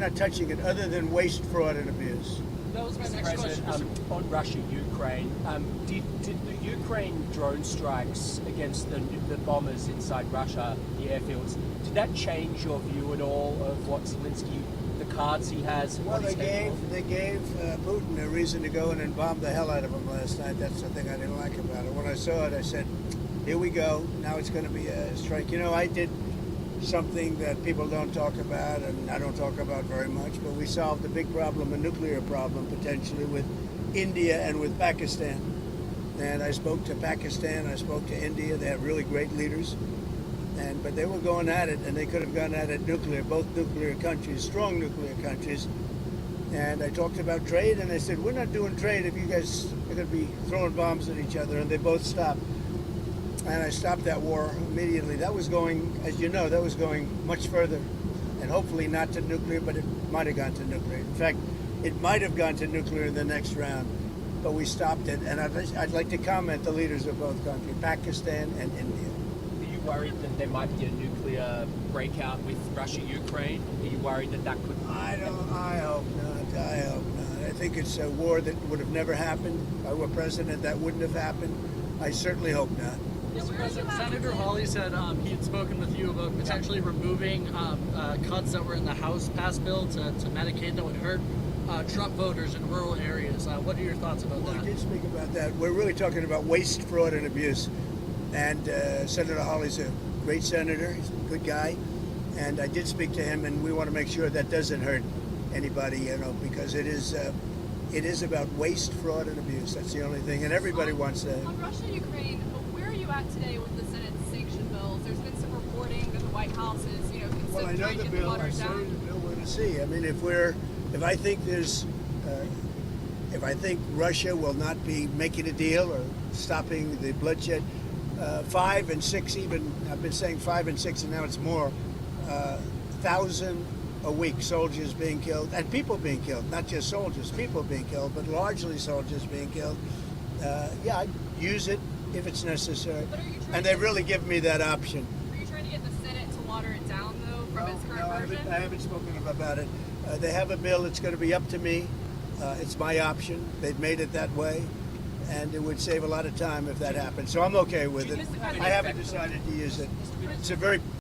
Not touching it other than waste, fraud, and abuse. That was my Mr. next President, question. on Russia-Ukraine, did the Ukraine drone strikes against the bombers inside Russia, the airfields, did that change your view at all of what Zelenskyy, the cards he has? Well, what they gave Putin a reason to go in and bomb the hell out of him last night. That's the thing I didn't like about it. When I saw it, I said, here we go. Now it's going to be a strike. You know, I did something that people don't talk about, and I don't talk about very much, but we solved a big problem, a nuclear problem, potentially, with India and with Pakistan. And I spoke to Pakistan, I spoke to India. They have really great leaders. But they were going at it, and they could have gone at it nuclear, both nuclear countries, strong nuclear countries. And I talked about trade, and I said, we're not doing trade if you guys are going to be throwing bombs at each other, and they both stopped. And I stopped that war immediately. That was going, as you know, that was going much further, and hopefully not to nuclear, but it might have gone to nuclear. In fact, it might have gone to nuclear in the next round, but we stopped it. And I'd like to comment the leaders of both countries, Pakistan and India. Are you worried that there might be a nuclear breakout with Russia-Ukraine? Are you worried that could... I hope not. I hope not. I think it's a war that would have never happened. If I were president, that wouldn't have happened. I certainly hope not. Mr. President, Senator Hawley said he had spoken with you about potentially removing cuts that were in the House passed bill to Medicaid that would hurt Trump voters in rural areas. What are your thoughts about that? We did speak about that. We're really talking about waste, fraud, and abuse. And Senator Hawley's a great senator. He's a good guy. And I did speak to him, and we want to make sure that doesn't hurt anybody, you know, because it is about waste, fraud, and abuse. That's the only thing. And everybody wants that. On Russia-Ukraine, where are you at today with the Senate sanction bills? There's been some reporting that the White House is, Well, I know trying the to get the bill. I watered saw down. the bill. We're going to see. I mean, if I think Russia will not be making a deal or stopping the bloodshed, 5 and 6 even. I've been saying 5 and 6, and now it's more. 1,000 a week, soldiers being killed, and people being killed. Not just soldiers, people being killed, but largely soldiers being killed. Yeah, I'd use it if it's necessary. And they really give me that option. Are you trying to get the Senate to water it down, though, from its current version? I haven't spoken about it. They have a bill. It's going to be up to me. It's my option. They've made it that way, and it would save a lot of time if that happened. So I'm okay with it. I haven't decided to use it. It's a very